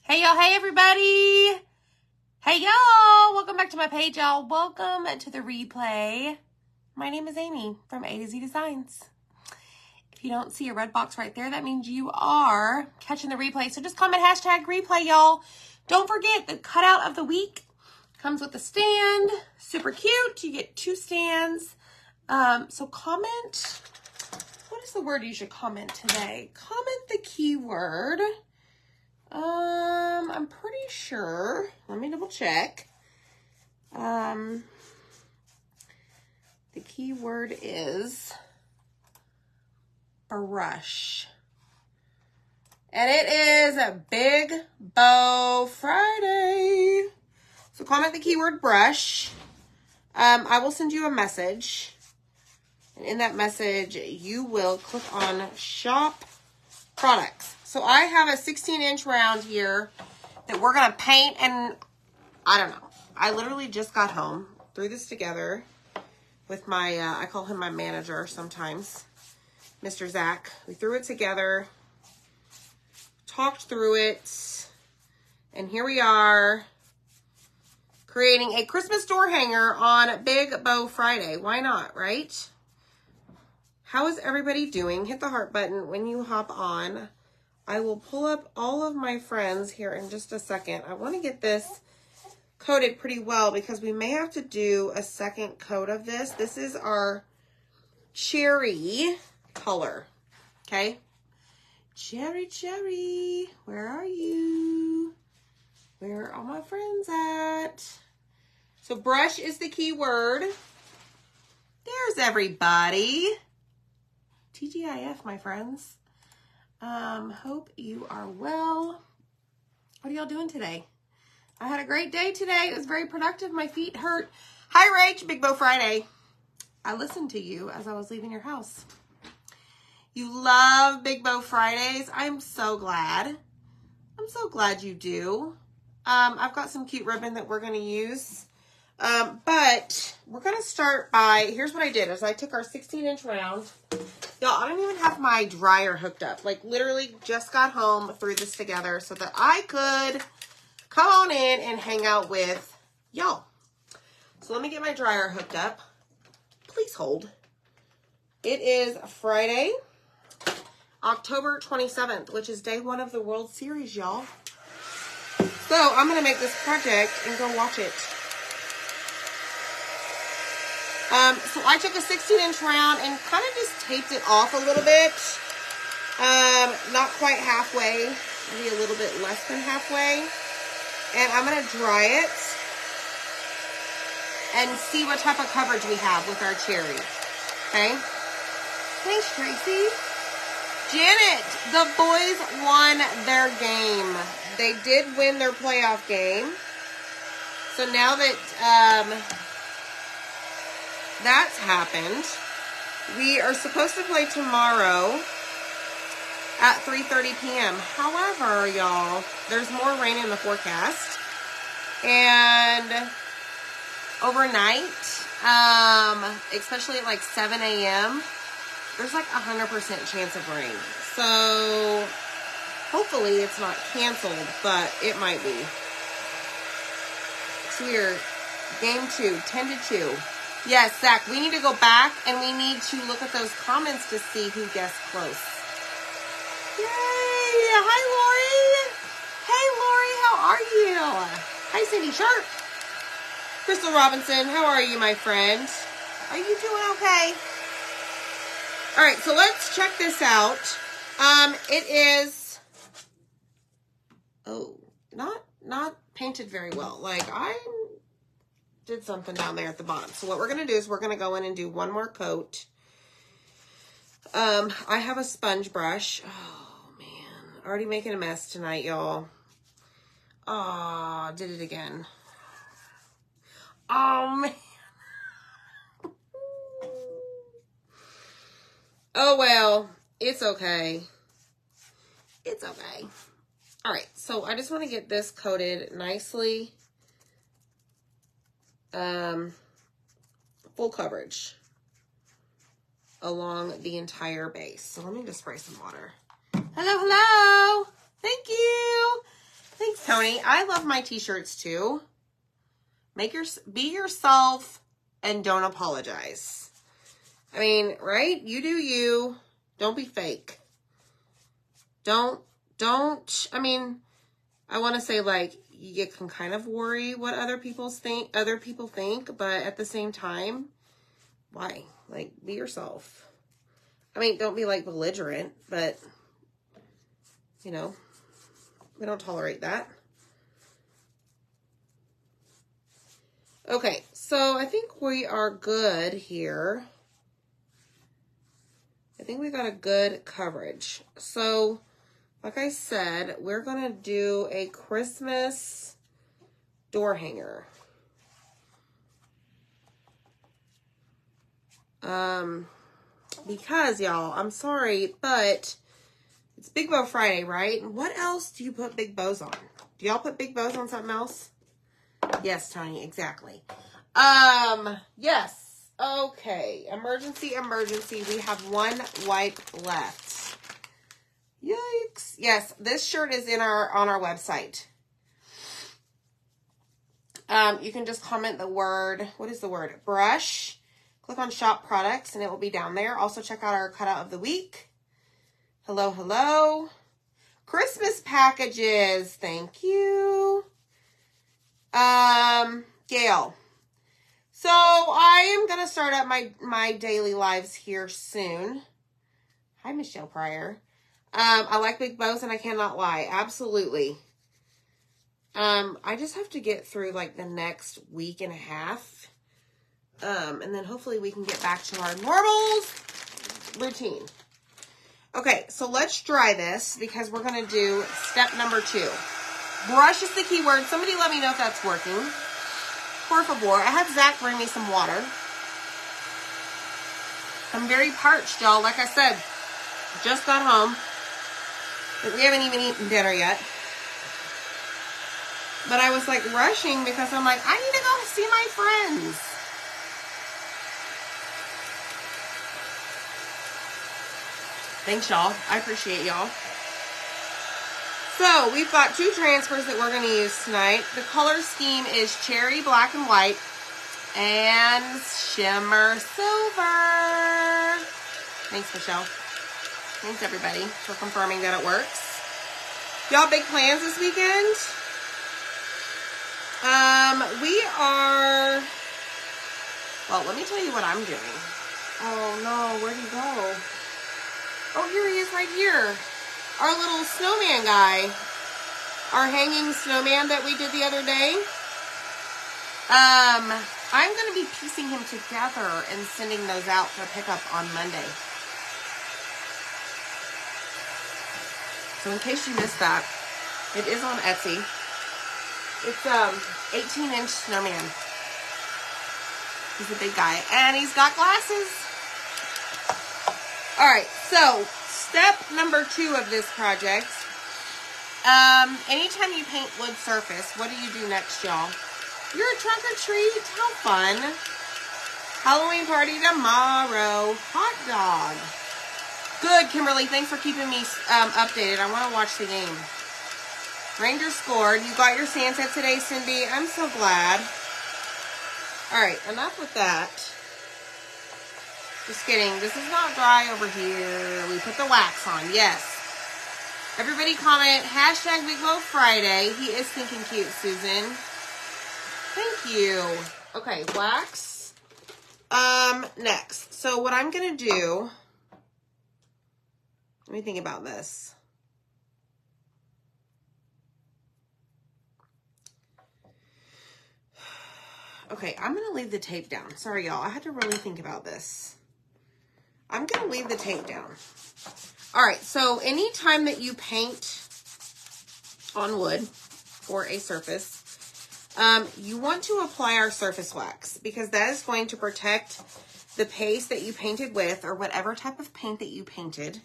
Hey y'all, hey everybody. Hey y'all, welcome back to my page, y'all. Welcome to the replay. My name is Amy from A to Z Designs. If you don't see a red box right there, that means you are catching the replay. So just comment hashtag replay, y'all. Don't forget the cutout of the week comes with a stand. Super cute. You get 2 stands. So comment. What is the word you should comment today? Comment the keyword. I'm pretty sure. Let me double check. The keyword is brush. And it is a Big Bow Friday. So comment the keyword brush. I will send you a message. And in that message, you will click on shop products. So I have a 16-inch round here that we're going to paint, and I don't know. I literally just got home, threw this together with my, I call him my manager sometimes, Mr. Zach. We threw it together, talked through it, and here we are creating a Christmas door hanger on Big Bow Friday. Why not, right? How is everybody doing? Hit the heart button when you hop on. I will pull up all of my friends here in just a second. I want to get this coated pretty well because we may have to do a second coat of this. This is our cherry color, okay? Cherry, where are you? Where are all my friends at? So brush is the key word. There's everybody. TGIF, my friends. Hope you are well. What are y'all doing today? I had a great day today. It was very productive. My feet hurt. Hi, Rach. Big Bow Friday. I listened to you as I was leaving your house. You love Big Bow Fridays. I'm so glad. I'm so glad you do. I've got some cute ribbon that we're going to use. But we're going to start by, here's what I did is I took our 16-inch round. Y'all, I don't even have my dryer hooked up. Like, literally just got home, threw this together so that I could come on in and hang out with y'all. So let me get my dryer hooked up. Please hold. It is Friday, October 27th, which is day 1 of the World Series, y'all. So I'm going to make this project and go watch it. So I took a 16-inch round and kind of just taped it off a little bit. Not quite halfway, maybe a little bit less than halfway. And I'm going to dry it and see what type of coverage we have with our cherry. Okay? Thanks, Tracy. Janet, the boys won their game. They did win their playoff game. So now that that's happened, we are supposed to play tomorrow at 3:30 p.m. However, y'all, there's more rain in the forecast. And overnight, especially at like 7 a.m., there's like 100% chance of rain. So hopefully it's not canceled, but it might be. So we're game 2, 10-2. Yes, Zach, we need to go back and we need to look at those comments to see who guessed close. Yay! Hi, Lori. Hey, Lori, how are you? Hi, Cindy Sharp. Crystal Robinson, how are you, my friend? Are you doing okay? All right, so let's check this out. It is, not painted very well. Like, I did something down there at the bottom. So what we're going to do is we're going to go in and do one more coat. I have a sponge brush. Oh, man. Already making a mess tonight, y'all. Aw, did it again. Oh, man. Oh, well. It's okay. It's okay. All right. So I just want to get this coated nicely. Full coverage along the entire base. So let me just spray some water. Hello, hello. Thank you. Thanks, Tony, I love my t-shirts too. Be yourself and don't apologize. I mean, right? You do you. Don't be fake. Don't, I mean, I want to say, like, you can kind of worry what other people think, but at the same time, why? Like, be yourself. I mean, don't be, like, belligerent, but, you know, we don't tolerate that. Okay, so I think we are good here. I think we got a good coverage. So, like I said, we're going to do a Christmas door hanger. Because, y'all, I'm sorry, but it's Big Bow Friday, right? What else do you put big bows on? Do y'all put big bows on something else? Yes, Tony, exactly. Yes. Okay. Emergency. We have one wipe left. Yikes. Yes, this shirt is on our website. You can just comment the word, what is the word? Brush. Click on shop products and it will be down there. Also check out our cutout of the week. Hello, hello. Christmas packages. Thank you. Gail. So I am going to start up my daily lives here soon. Hi, Michelle Pryor. I like big bows and I cannot lie. Absolutely. I just have to get through like the next week and a half. And then hopefully we can get back to our normal routine. Okay, so let's dry this because we're going to do step number 2. Brush is the key word. Somebody let me know if that's working. Por favor. I had Zach bring me some water. I'm very parched, y'all. Like I said, just got home. We haven't even eaten dinner yet. But I was like rushing because I'm like, I need to go see my friends. Thanks, y'all. I appreciate y'all. So, we've got 2 transfers that we're going to use tonight. The color scheme is cherry, black, and white, and shimmer silver. Thanks, Michelle. Thanks, everybody, for confirming that it works. Y'all, big plans this weekend? We are... Well, let me tell you what I'm doing. Oh, no. Where'd he go? Oh, here he is right here. Our little snowman guy. Our hanging snowman that we did the other day. I'm going to be piecing him together and sending those out for pickup on Monday. So in case you missed that, it is on Etsy. It's 18-inch snowman. He's a big guy. And he's got glasses. Alright, so step number 2 of this project. Anytime you paint wood surface, what do you do next, y'all? You're a trunk or treat. How fun. Halloween party tomorrow. Hot dog. Good, Kimberly. Thanks for keeping me updated. I want to watch the game. Rangers scored. You got your sand set today, Cindy. I'm so glad. Alright, enough with that. Just kidding. This is not dry over here. We put the wax on. Yes. Everybody comment, hashtag Big Bow Friday. He is thinking cute, Susan. Thank you. Okay, wax. Next. So what I'm going to do, let me think about this. Okay, I'm going to leave the tape down. Sorry, y'all. I had to really think about this. I'm going to leave the tape down. All right, so anytime that you paint on wood or a surface, you want to apply our surface wax because that is going to protect the paste that you painted with or whatever type of paint that you painted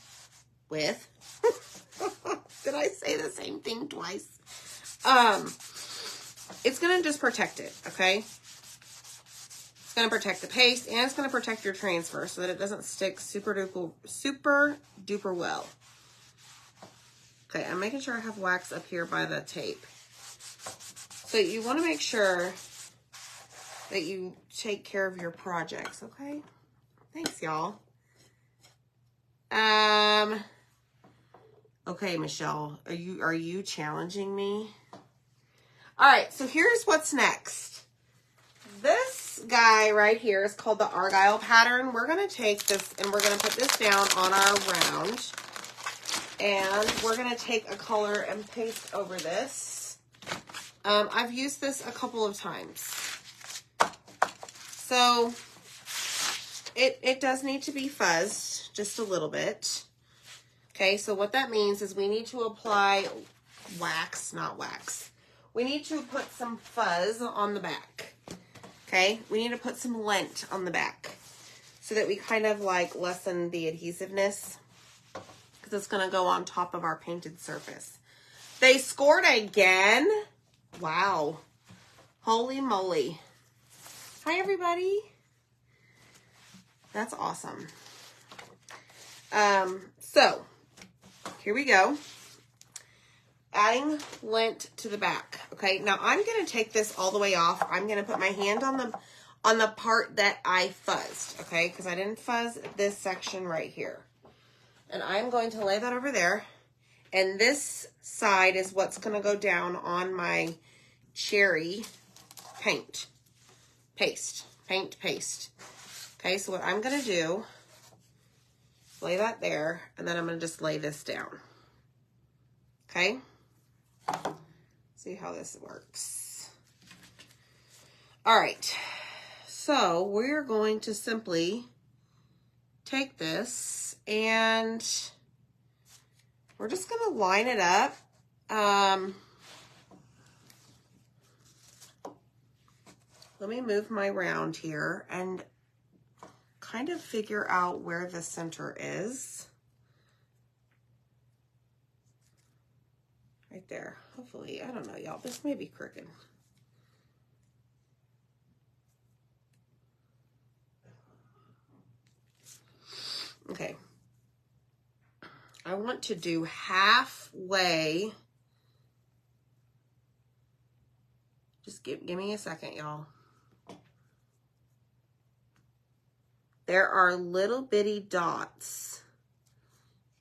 with. Did I say the same thing twice? It's going to just protect it, okay? It's going to protect the paste and it's going to protect your transfer so that it doesn't stick super duper well. Okay, I'm making sure I have wax up here by the tape. So you want to make sure that you take care of your projects, okay? Thanks, y'all. Okay, Michelle, are you challenging me? All right, so here's what's next. This guy right here is called the Argyle pattern. We're going to take this and we're going to put this down on our round. And we're going to take a color and paste over this. I've used this a couple of times. So it does need to be fuzzed just a little bit. Okay, so what that means is we need to apply wax, not wax. We need to put some fuzz on the back. Okay, we need to put some lint on the back so that we kind of like lessen the adhesiveness because it's going to go on top of our painted surface. They scored again. Wow. Holy moly. Hi, everybody. That's awesome. So here we go. Adding lint to the back. Okay, now I'm going to take this all the way off. I'm going to put my hand on the part that I fuzzed, okay, because I didn't fuzz this section right here. And I'm going to lay that over there. And this side is what's going to go down on my cherry paint. Paste. Okay, so what I'm going to do, lay that there, and then I'm going to just lay this down. Okay? See how this works. All right. So we're going to simply take this and we're just going to line it up. Let me move my round here and kind of figure out where the center is. Right there. Hopefully, I don't know, y'all. This may be crooked. Okay. I want to do halfway. Just give me a second, y'all. There are little bitty dots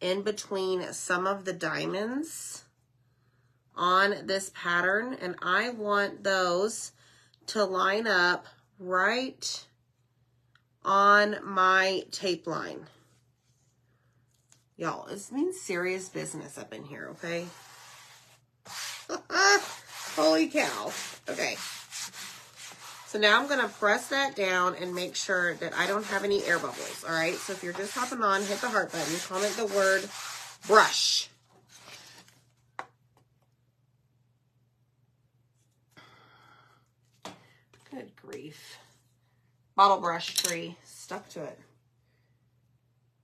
in between some of the diamonds on this pattern, and I want those to line up right on my tape line. Y'all, this means serious business up in here, okay? Holy cow. Okay. So now I'm going to press that down and make sure that I don't have any air bubbles, all right? So if you're just hopping on, hit the heart button, comment the word brush. Good grief. Bottle brush tree stuck to it.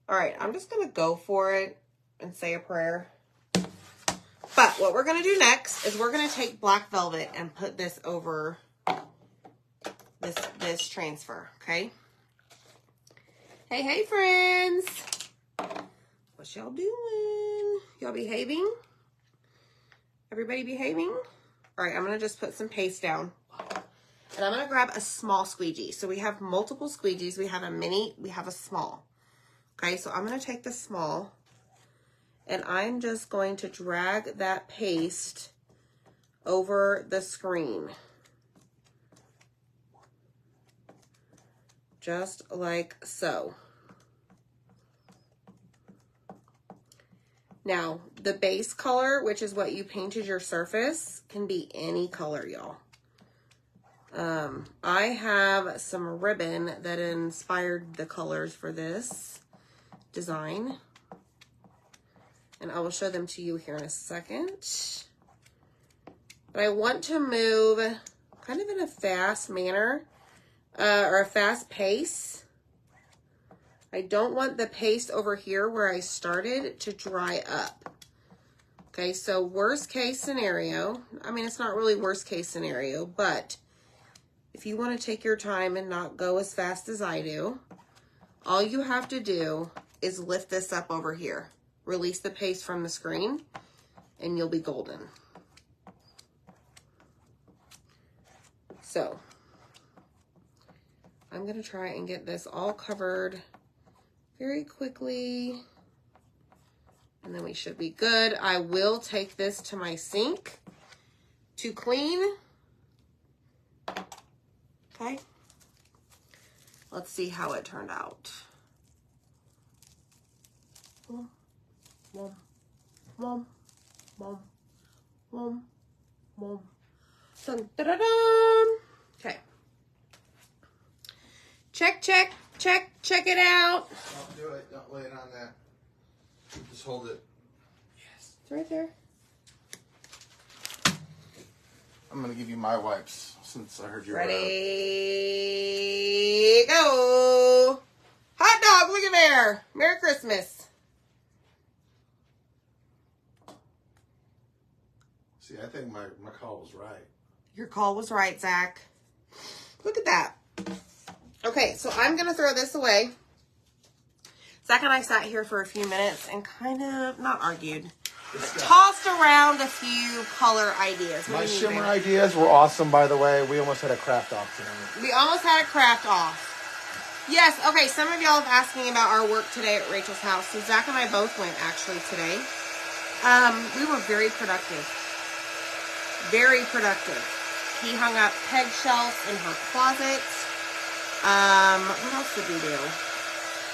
All right, I'm just going to go for it and say a prayer. But what we're going to do next is we're going to take black velvet and put this over this transfer, okay? Hey, friends. What y'all doing? Y'all behaving? Everybody behaving? All right, I'm going to just put some paste down. And I'm going to grab a small squeegee. So we have multiple squeegees. We have a mini, we have a small. Okay, so I'm going to take the small. And I'm just going to drag that paste over the screen. Just like so. Now, the base color, which is what you painted your surface, can be any color, y'all. I have some ribbon that inspired the colors for this design. And I will show them to you here in a second. But I want to move kind of in a fast manner. Or a fast pace. I don't want the paste over here where I started to dry up. Okay, so worst case scenario, I mean, it's not really worst case scenario, but if you want to take your time and not go as fast as I do, all you have to do is lift this up over here. Release the paste from the screen, and you'll be golden. So I'm going to try and get this all covered very quickly. And then we should be good. I will take this to my sink to clean. Okay. Let's see how it turned out. Wom, wom, wom, wom, wom, wom. Dun, da, da, dun. Okay. Check, check, check, check it out. Don't do it. Don't lay it on that. Just hold it. Yes. It's right there. I'm going to give you my wipes since I heard you. Ready, go. Hot dog, look at there. Merry Christmas. See, I think my call was right. Your call was right, Zach. Look at that. Okay, so I'm going to throw this away. Zach and I sat here for a few minutes and kind of, not argued, tossed around a few color ideas. My shimmer ideas were awesome, by the way. We almost had a craft off tonight. We almost had a craft off. Yes, okay, some of y'all have asked me about our work today at Rachel's house. So Zach and I both went, actually, today. We were very productive. Very productive. He hung up peg shelves in her closet. What else did we do?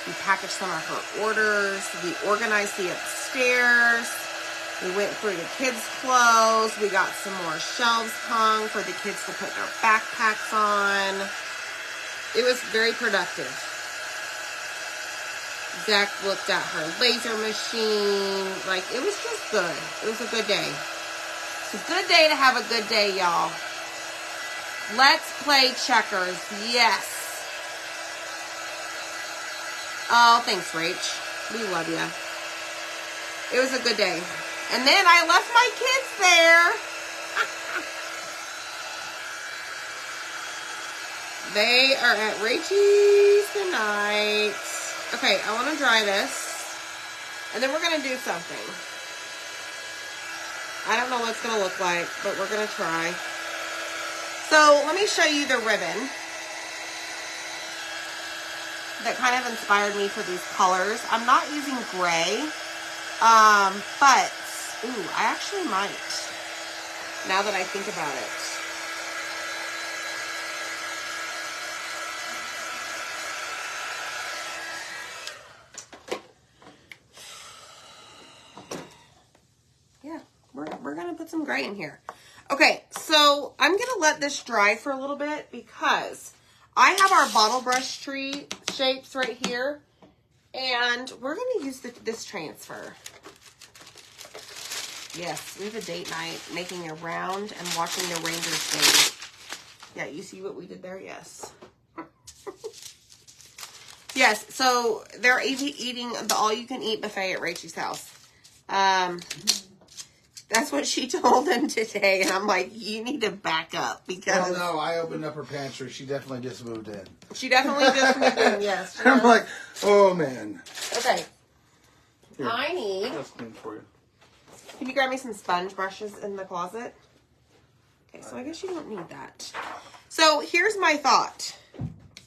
We packaged some of her orders. We organized the upstairs. We went through the kids' clothes. We got some more shelves hung for the kids to put their backpacks on. It was very productive. Zach looked at her laser machine. Like, it was just good. It was a good day. It's a good day to have a good day, y'all. Let's play checkers. Yes. Oh, thanks, Rach. We love you. It was a good day. And then I left my kids there. They are at Rachel's tonight. Okay, I want to dry this. And then we're going to do something. I don't know what it's going to look like, but we're going to try. So let me show you the ribbon that kind of inspired me for these colors. I'm not using gray, but, ooh, I actually might, now that I think about it. Yeah, we're going to put some gray in here. Okay, so I'm going to let this dry for a little bit because I have our bottle brush tree shapes right here, and we're going to use this transfer. Yes, we have a date night, making a round and watching the Rangers game. Yeah, you see what we did there? Yes. Yes, so they're eating the all-you-can-eat buffet at Rachel's house. That's what she told him today, and I'm like, you need to back up because... Oh, no, I opened up her pantry. She definitely just moved in. She definitely just moved in, yes. I'm like, oh, man. Okay. Here, I need... that's clean for you. Can you grab me some sponge brushes in the closet? Okay, so I guess you don't need that. So here's my thought.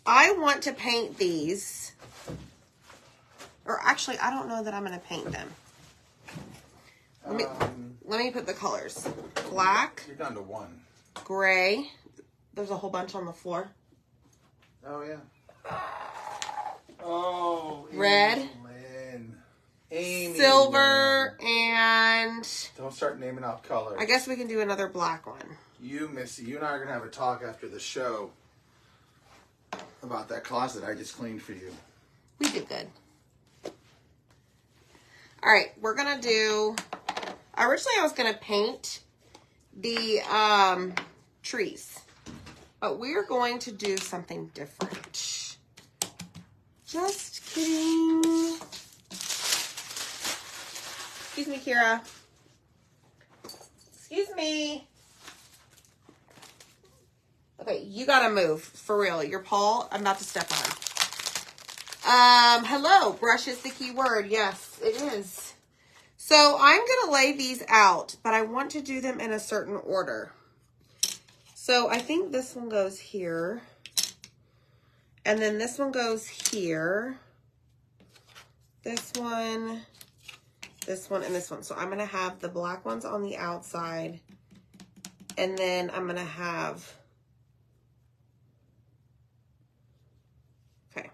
I want to paint these. Or actually, I don't know that I'm going to paint them. Let me put the colors. Black. You're down to one. Gray. There's a whole bunch on the floor. Oh, yeah. Oh. Red. Amy. Silver. And... Don't start naming off colors. I guess we can do another black one. You, Missy, you and I are going to have a talk after the show about that closet I just cleaned for you. We did good. All right, we're going to do... Originally, I was going to paint the trees. But we're going to do something different. Just kidding. Excuse me, Kira. Excuse me. Okay, you got to move. For real. Your paw, I'm about to step on. Hello. Brush is the key word. Yes, it is. So I'm going to lay these out, but I want to do them in a certain order. So I think this one goes here. And then this one goes here. This one, and this one. So I'm going to have the black ones on the outside. And then I'm going to have, okay,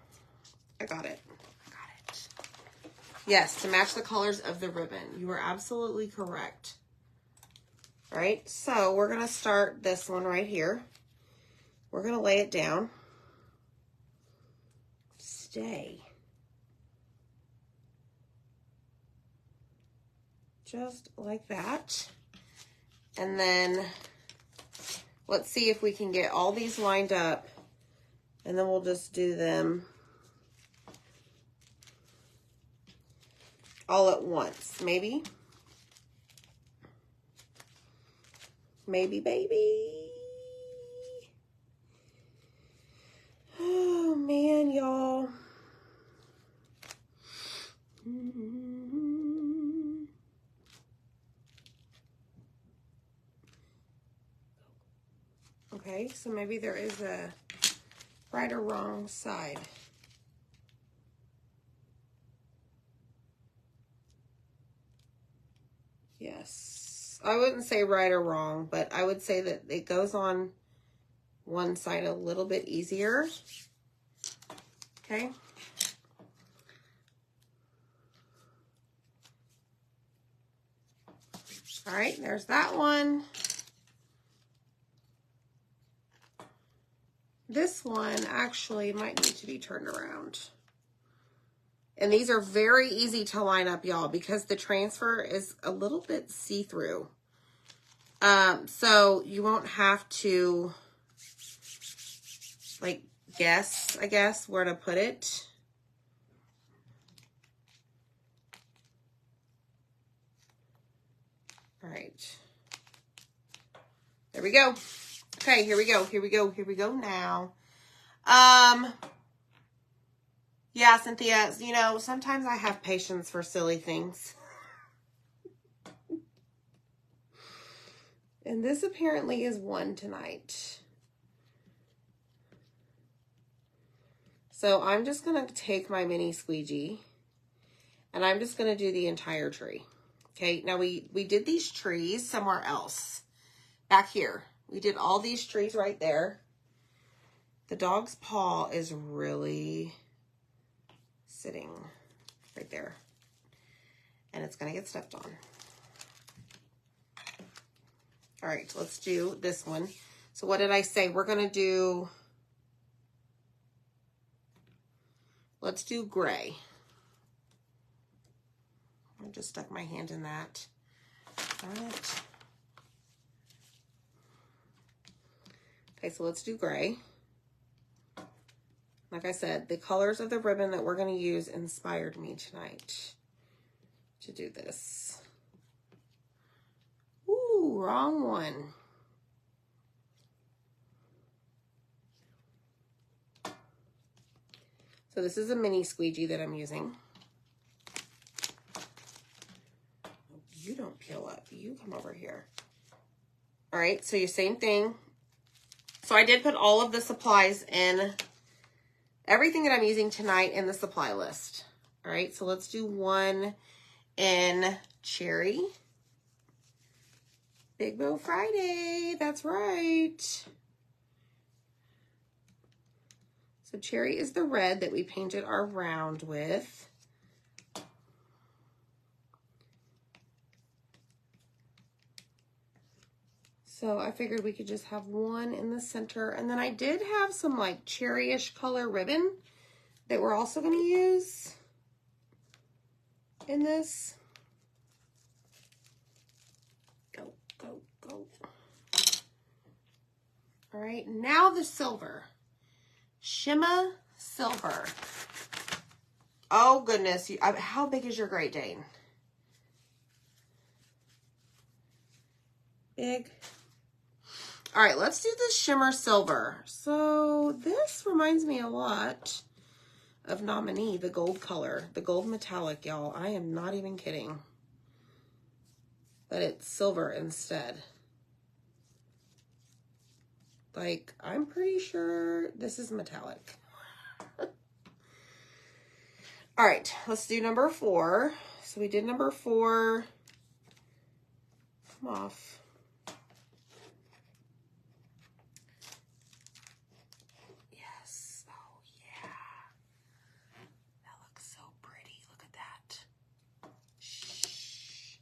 I got it. Yes, to match the colors of the ribbon. You are absolutely correct. All right, so we're going to start this one right here. We're going to lay it down. Stay. Just like that. And then let's see if we can get all these lined up. And then we'll just do them all at once, maybe. Maybe, baby. Oh, man, y'all. Okay, so maybe there is a right or wrong side. Yes, I wouldn't say right or wrong, but I would say that it goes on one side a little bit easier. Okay. All right, there's that one. This one actually might need to be turned around. And these are very easy to line up, y'all, because the transfer is a little bit see-through. So you won't have to, like, guess, I guess, where to put it. All right. There we go. Okay, here we go. Here we go. Here we go now. Yeah, Cynthia, you know, sometimes I have patience for silly things. And this apparently is one tonight. So I'm just going to take my mini squeegee and I'm just going to do the entire tree. Okay, now we did these trees somewhere else. Back here. We did all these trees right there. The dog's paw is really sitting right there. And it's going to get stepped on. All right, let's do this one. So what did I say? We're going to do, let's do gray. I just stuck my hand in that. All right. Okay, so let's do gray. Like I said, the colors of the ribbon that we're going to use inspired me tonight to do this. Ooh, wrong one. So this is a mini squeegee that I'm using. You don't peel up. You come over here. All right, so your same thing. So I did put all of the supplies in, everything that I'm using tonight in the supply list. All right, so let's do one in cherry. Big Bow Friday, that's right. So cherry is the red that we painted our round with. So I figured we could just have one in the center. And then I did have some like cherry-ish color ribbon that we're also going to use in this. Go, go, go. All right, now the silver. Shimma Silver. Oh goodness, how big is your Great Dane? Big. All right, let's do the Shimmer Silver. So this reminds me a lot of Nominee, the gold color, the gold metallic, y'all. I am not even kidding. But it's silver instead. Like, I'm pretty sure this is metallic. All right, let's do number 4. So we did number 4. Come off. Yes. Oh, yeah. That looks so pretty. Look at that. Shh.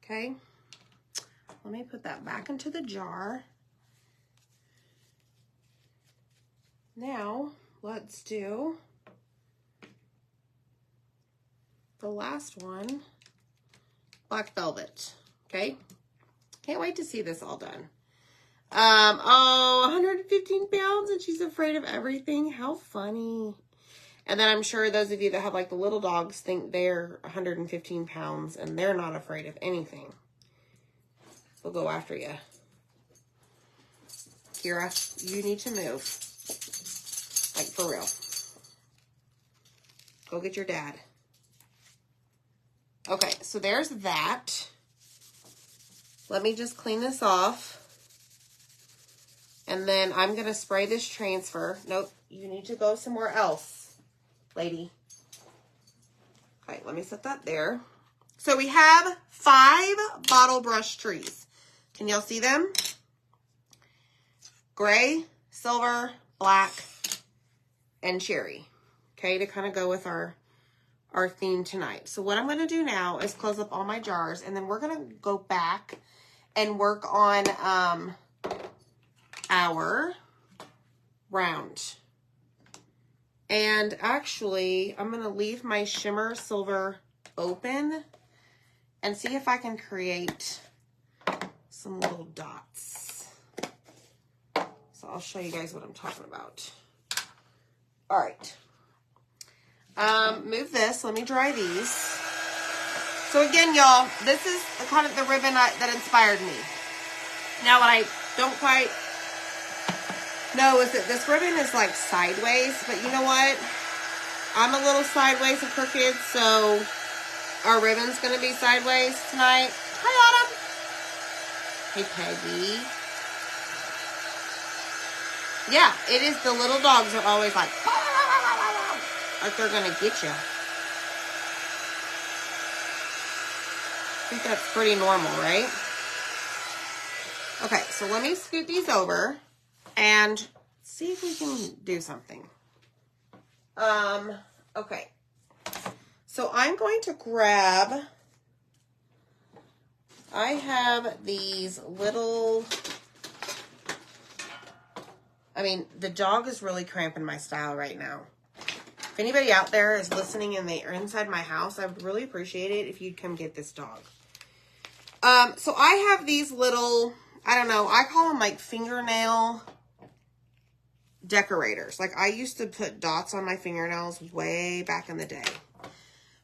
Okay. Let me put that back into the jar. Now, let's do the last one, Black Velvet. Okay. Can't wait to see this all done. Oh, 115 pounds and she's afraid of everything. How funny. And then I'm sure those of you that have like the little dogs think they're 115 pounds and they're not afraid of anything. We'll go after you. Kira, you need to move. Like, for real. Go get your dad. Okay, so there's that. Let me just clean this off. And then I'm going to spray this transfer. Nope, you need to go somewhere else, lady. Okay, let me set that there. So we have 5 bottle brush trees. Can y'all see them? Gray, silver, black, and cherry. Okay, to kind of go with our theme tonight. So what I'm going to do now is close up all my jars, and then we're going to go back and work on our round. And actually, I'm going to leave my shimmer silver open and see if I can create some little dots. So I'll show you guys what I'm talking about. All right. Move this. Let me dry these. So again, y'all, this is kind of the ribbon that inspired me. Now, what I don't quite know is that this ribbon is like sideways, but you know what? I'm a little sideways and crooked, so our ribbon's going to be sideways tonight. Hi, Autumn. Hey, Peggy. Yeah, it is. The little dogs are always like they're going to get you. I think that's pretty normal, right? Okay, so let me scoot these over and see if we can do something. Okay. So I'm going to grab, I have these little, I mean, the dog is really cramping my style right now. If anybody out there is listening and they are inside my house, I would really appreciate it if you'd come get this dog. So I have these little, I don't know, I call them like fingernail decorators. Like, I used to put dots on my fingernails way back in the day.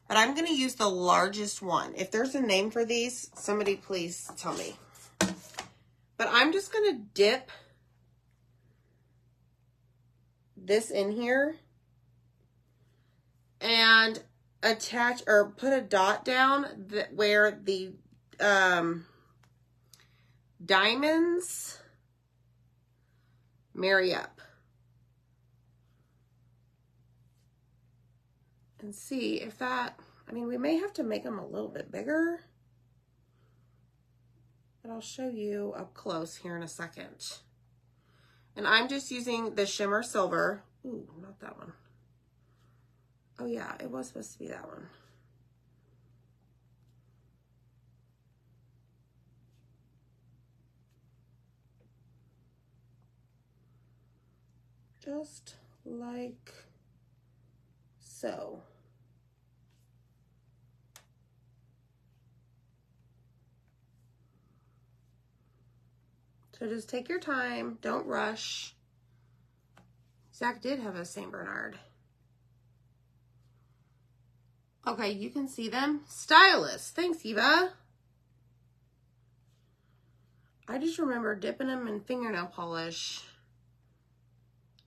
But I'm going to use the largest one. If there's a name for these, somebody please tell me. But I'm just going to dip this in here and attach or put a dot down where the diamonds marry up. And see if that, I mean, we may have to make them a little bit bigger, but I'll show you up close here in a second. And I'm just using the shimmer silver. Ooh, not that one. Oh yeah, it was supposed to be that one. Just like so. So just take your time, don't rush. Zach did have a St. Bernard. Okay, you can see them. Stylish. Thanks, Eva. I just remember dipping them in fingernail polish,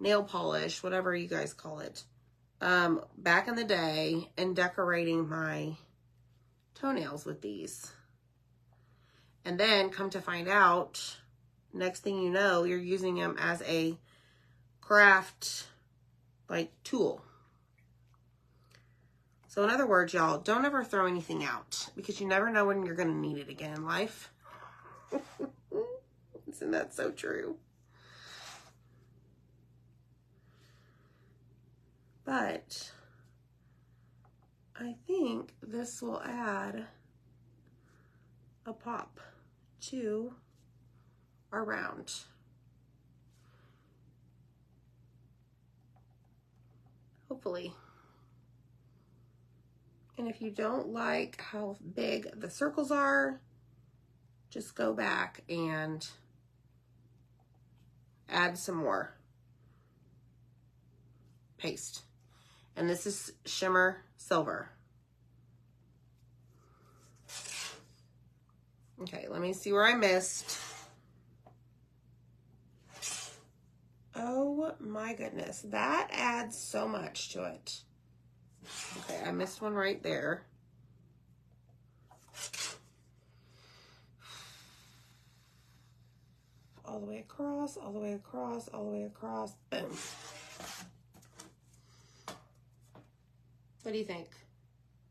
nail polish, whatever you guys call it, back in the day, and decorating my toenails with these. And then come to find out, Next thing you know, you're using them as a craft like tool. So in other words, y'all, don't ever throw anything out because you never know when you're going to need it again in life. Isn't that so true? But I think this will add a pop to our round. Hopefully. And if you don't like how big the circles are, just go back and add some more paste. And this is Shimmer Silver. Okay, let me see where I missed. Oh my goodness, that adds so much to it. Okay, I missed one right there. All the way across, all the way across, all the way across, boom. What do you think?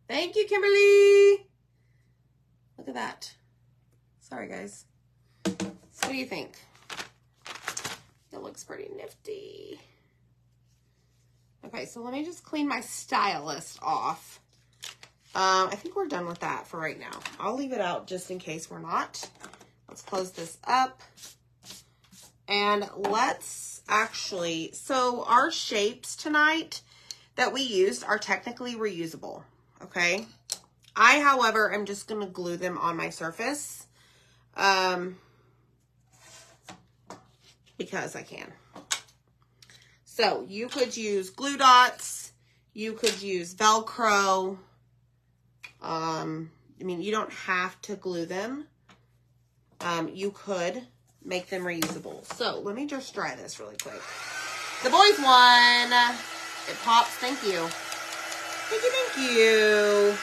Thank you, Kimberly. Look at that. Sorry, guys. So what do you think? It looks pretty nifty. Okay, so let me just clean my stylist off. I think we're done with that for right now. I'll leave it out just in case we're not. Let's close this up. And let's actually, so our shapes tonight that we used are technically reusable, okay? I, however, am just going to glue them on my surface because I can. So you could use glue dots, you could use Velcro. I mean, you don't have to glue them. You could make them reusable. So let me just try this really quick. The boys won. It pops. Thank you. Thank you, thank you.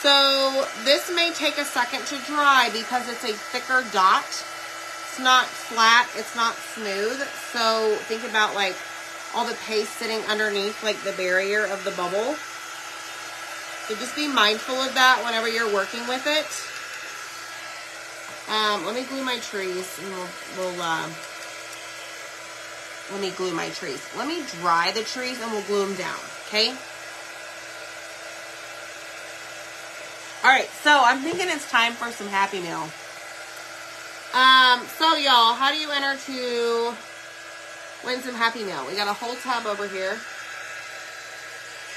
So this may take a second to dry because it's a thicker dot. It's not flat, it's not smooth. So think about like all the paste sitting underneath like the barrier of the bubble. So just be mindful of that whenever you're working with it. Let me glue my trees and let me glue my trees. Let me dry the trees and we'll glue them down, okay? All right, so I'm thinking it's time for some Happy Meal. So y'all, how do you enter to win some Happy Meal? We got a whole tub over here.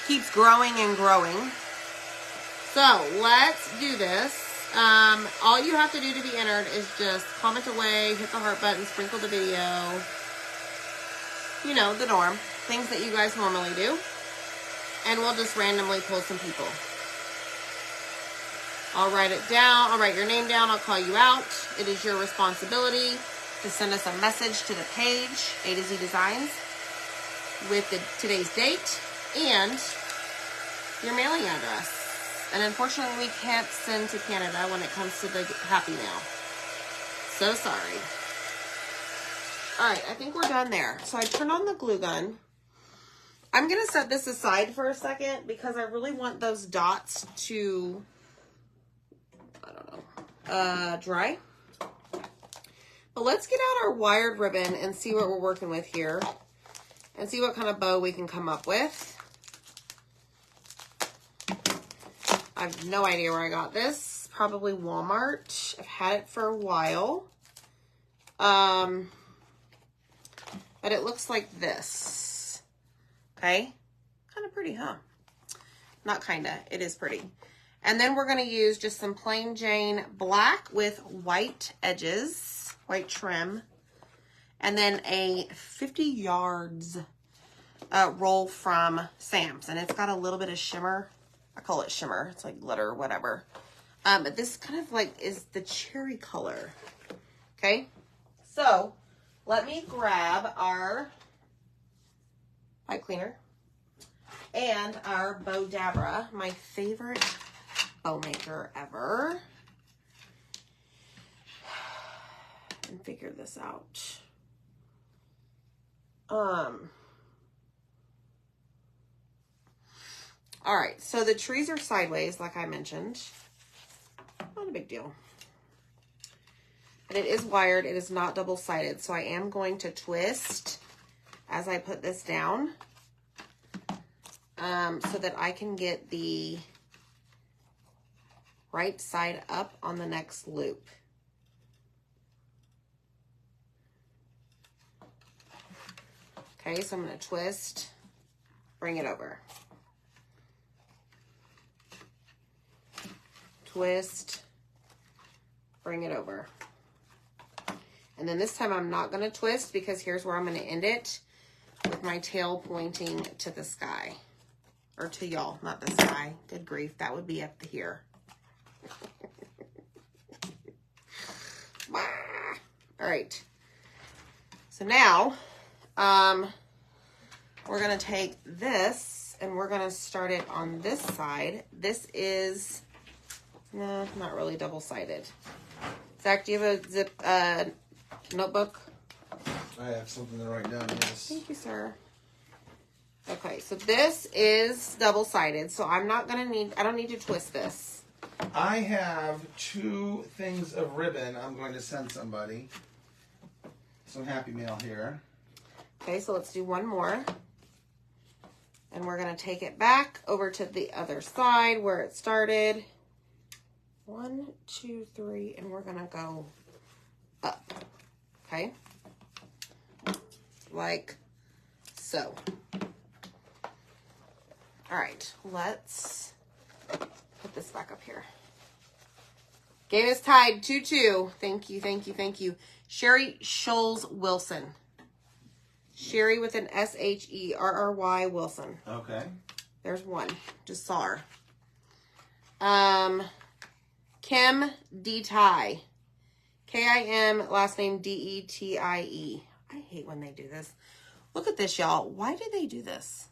Keeps growing and growing. So let's do this. All you have to do to be entered is just comment away, hit the heart button, sprinkle the video. You know, the norm. Things that you guys normally do. And we'll just randomly pull some people. I'll write it down. I'll write your name down. I'll call you out. It is your responsibility to send us a message to the page, A to Z Designs, with today's date and your mailing address. And unfortunately, we can't send to Canada when it comes to the Happy Mail. So sorry. All right, I think we're done there. So I turned on the glue gun. I'm going to set this aside for a second because I really want those dots to, I don't know, dry. But let's get out our wired ribbon and see what we're working with here and see what kind of bow we can come up with. I have no idea where I got this. Probably Walmart. I've had it for a while. But it looks like this. Okay? Kind of pretty, huh? Not kinda. It is pretty. And then we're going to use just some plain Jane black with white edges, white trim. And then a 50 yards roll from Sam's. And it's got a little bit of shimmer. I call it shimmer. It's like glitter or whatever. But this kind of like is the cherry color. Okay. So let me grab our pipe cleaner and our Bow Dabra, my favorite bow maker ever. And figure this out. All right, so the trees are sideways, like I mentioned. Not a big deal. But it is wired. It is not double-sided. So I am going to twist as I put this down so that I can get the right side up on the next loop. Okay, so I'm going to twist, bring it over. Twist, bring it over. And then this time I'm not going to twist because here's where I'm going to end it with my tail pointing to the sky. Or to y'all, not the sky. Good grief, that would be up to here. All right. So now, we're going to take this and we're going to start it on this side. This is, no, not really double-sided. Zach, do you have a zip notebook? I have something to write down, yes. Thank you, sir. Okay, so this is double-sided, so I don't need to twist this. I have 2 things of ribbon I'm going to send somebody. Some Happy Mail here. Okay, so let's do one more. And we're going to take it back over to the other side where it started. 1, 2, 3, and we're going to go up. Okay? Like so. All right, let's put this back up here. Game is tied 2-2. Thank you, thank you, thank you. Sherry Scholes Wilson. Sherry with an SHERRY Wilson. Okay. There's one. Just saw her. Kim Detie. Kim, last name Detie. I hate when they do this. Look at this, y'all. Why do they do this?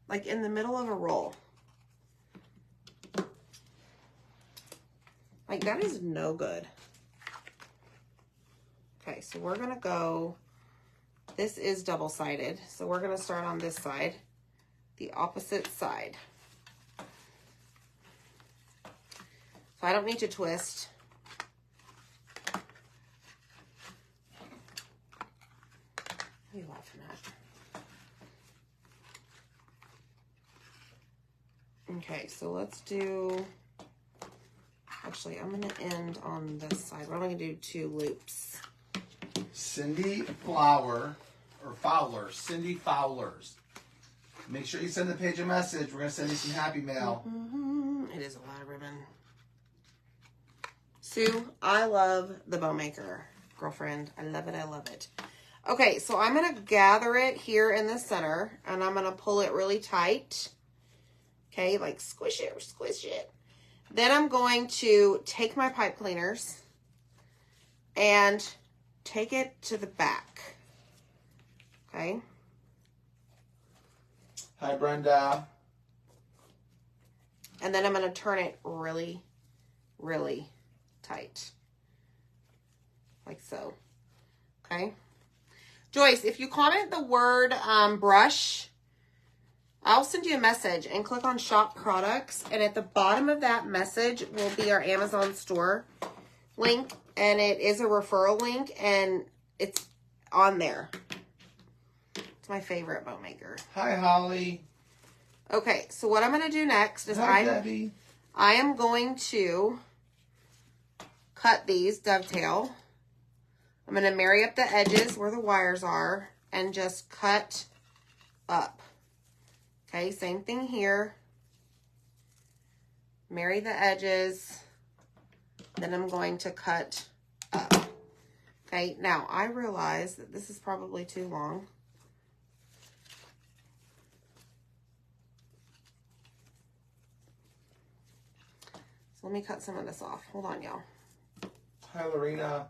Like in the middle of a roll. Like that is no good. Okay, so we're going to go, this is double-sided, so we're going to start on this side, the opposite side. So I don't need to twist. What are you laughing at? Okay, so let's do, actually, I'm going to end on this side. We're only going to do 2 loops. Cindy Fowler. Cindy Fowlers. Make sure you send the page a message. We're going to send you some Happy Mail. It is a lot of ribbon. Sue, I love the bow maker, girlfriend. I love it. I love it. Okay, so I'm going to gather it here in the center, and I'm going to pull it really tight. Okay, like squish it, squish it. Then I'm going to take my pipe cleaners and take it to the back. Okay. Hi, Brenda. And then I'm going to turn it really, really tight. Like so. Okay. Joyce, if you comment the word brush, I'll send you a message and click on shop products. And at the bottom of that message will be our Amazon store link. And it is a referral link. And it's on there. It's my favorite bow maker. Hi, Holly. Okay, so what I'm going to do next is Debbie. I am going to cut these dovetail. I'm going to marry up the edges where the wires are and just cut up. Okay, same thing here. Marry the edges. Then I'm going to cut up. Okay, now I realize that this is probably too long. So let me cut some of this off. Hold on, y'all. Hi, Lorena.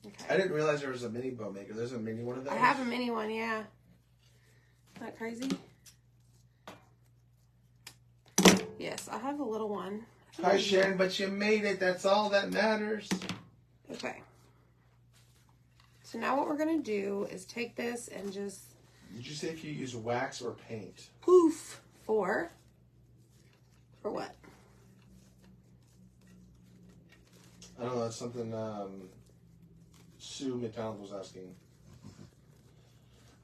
Okay. I didn't realize there was a mini bow maker. There's a mini one of those. I have a mini one, yeah. Isn't that crazy? Yes, I have a little one. Hi, Sharon, but you made it. That's all that matters. Okay. So now what we're going to do is take this and just... Did you say if you use wax or paint? Poof. For what? I don't know. That's something Sue McDonald was asking.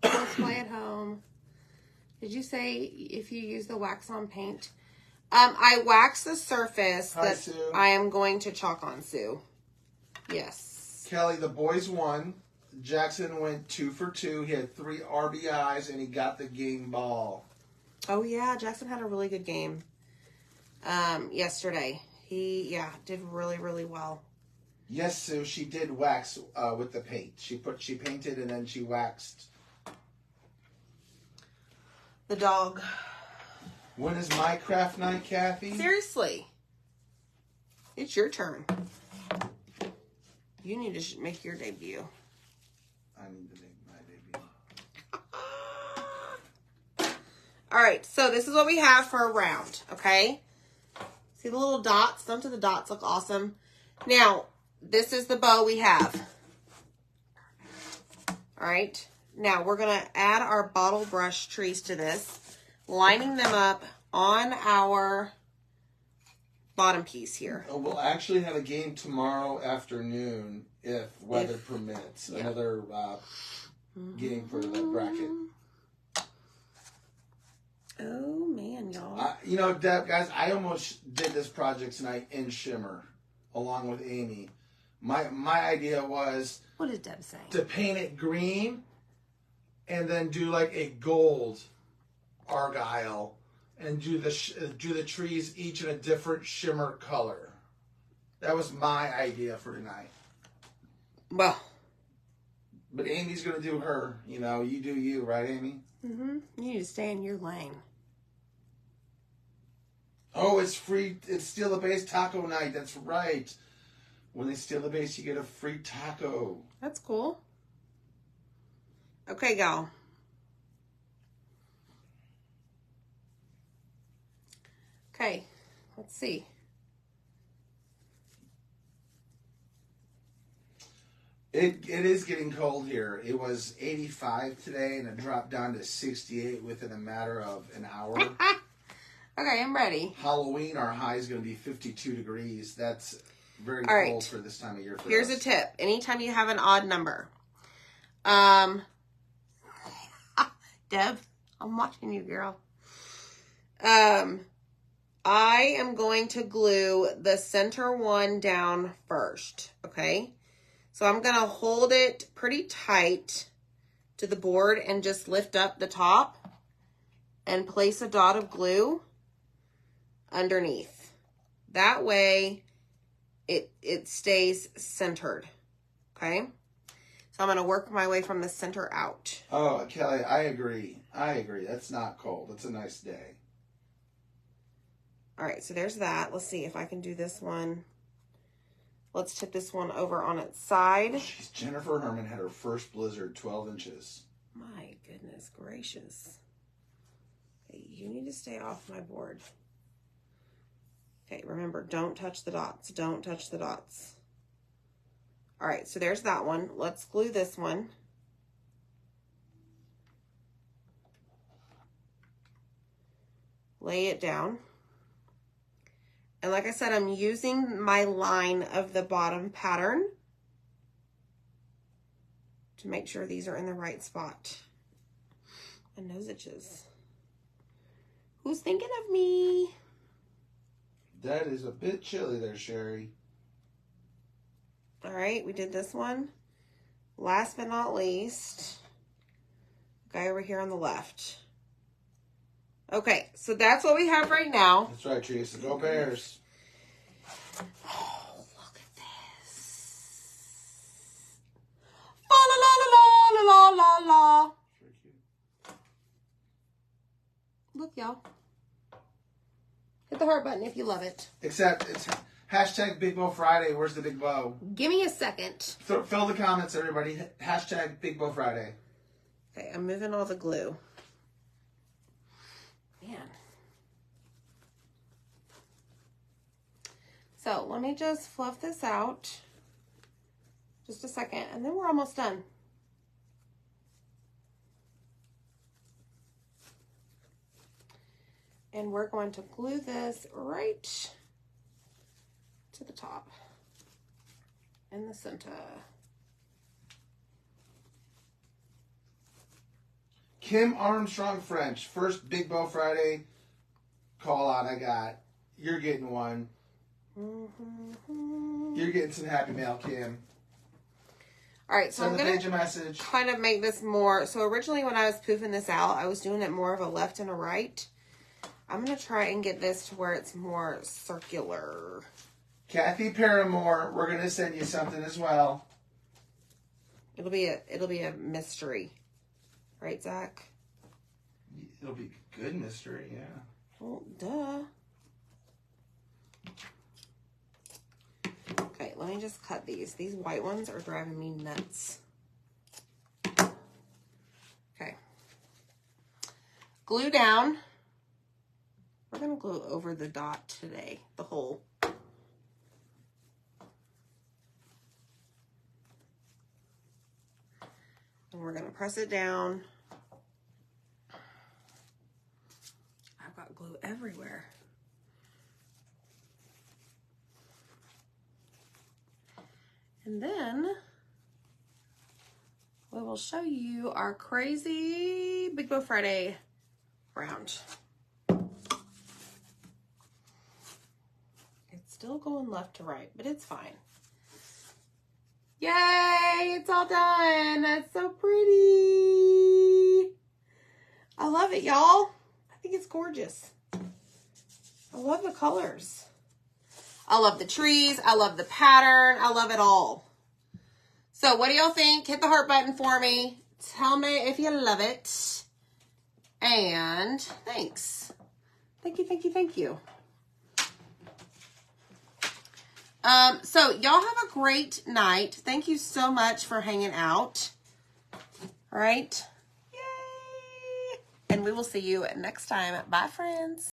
Let's play at home. Did you say if you use the wax on paint? I wax the surface Hi, that Sue. I am going to chalk on, Sue. Yes. Kelly, the boys won. Jackson went 2 for 2. He had 3 RBIs, and he got the game ball. Oh, yeah. Jackson had a really good game yesterday. He, did really, really well. Yes, Sue, she did wax with the paint. She painted and then she waxed. The dog. When is my craft night, Kathy? Seriously. It's your turn. You need to make your debut. I need to make my debut. All right, so this is what we have for a round, okay? See the little dots? Don't the dots look awesome? Now, this is the bow we have. All right. Now, we're going to add our bottle brush trees to this, lining them up on our bottom piece here. Oh, we'll actually have a game tomorrow afternoon if weather permits. Yeah. Another game for the bracket. Oh, man, y'all. You know, Deb, guys, I almost did this project tonight in shimmer along with Amy. My idea was... What is Deb saying? To paint it green and then do like a gold argyle and do the trees each in a different shimmer color. That was my idea for tonight. Well. But Amy's going to do her. You know, you do you, right, Amy? Mm-hmm. You need to stay in your lane. Oh, it's free. It's Steal the Base taco night. That's right. When they steal the base, you get a free taco. That's cool. Okay, y'all. Okay, let's see. It is getting cold here. It was 85 today, and it dropped down to 68 within a matter of an hour. Okay, I'm ready. Halloween, our high is going to be 52 degrees. That's very All cold right. for this time of year. Here's a tip. Anytime you have an odd number. Deb, I'm watching you, girl. I am going to glue the center one down first, okay? So I'm going to hold it pretty tight to the board and just lift up the top and place a dot of glue underneath. That way it stays centered, okay? So I'm going to work my way from the center out. Oh, Kelly, I agree. That's not cold. It's a nice day. All right, so there's that. Let's see if I can do this one. Let's tip this one over on its side. Jeez, Jennifer Herman had her first blizzard, 12 inches. My goodness gracious. Okay, you need to stay off my board. Okay, remember, don't touch the dots. Don't touch the dots. All right, so there's that one. Let's glue this one. Lay it down. And like I said, I'm using my line of the bottom pattern to make sure these are in the right spot. And nose itches. Who's thinking of me? That is a bit chilly there, Sherry. All right, we did this one. Last but not least, guy over here on the left. Okay, so that's what we have right now. That's right, Teresa. Go Bears. Oh, look at this. La la la la la la la. Look, y'all. Hit the heart button if you love it. Except it's hashtag Big Bow Friday. Where's the big bow? Give me a second. Fill the comments, everybody. Hashtag Big Bow Friday. Okay, I'm moving all the glue. So let me just fluff this out. Just a second, and then we're almost done. And we're going to glue this right to the top in the center. Kim Armstrong French, first Big Bow Friday call out I got. You're getting one. You're getting some happy mail, Kim. All right, so Send I'm the going page a message. kind of make this more. So originally when I was poofing this out, I was doing it more of a left and a right. I'm going to try and get this to where it's more circular. Kathy Paramore, we're going to send you something as well. It'll be a mystery. Right, Zach? It'll be good mystery, yeah. Well, duh. Okay, let me just cut these. These white ones are driving me nuts. Okay. Glue down. We're going to glue over the dot today, the hole. And we're going to press it down. I've got glue everywhere. And then we will show you our crazy Big Bow Friday round. It's still going left to right, but it's fine. Yay, it's all done. That's so pretty. I love it, y'all. I think it's gorgeous. I love the colors. I love the trees. I love the pattern. I love it all. So what do y'all think? Hit the heart button for me. Tell me if you love it. And thanks. Thank you, thank you, thank you. So y'all have a great night. Thank you so much for hanging out. All right. Yay. And we will see you next time. Bye, friends.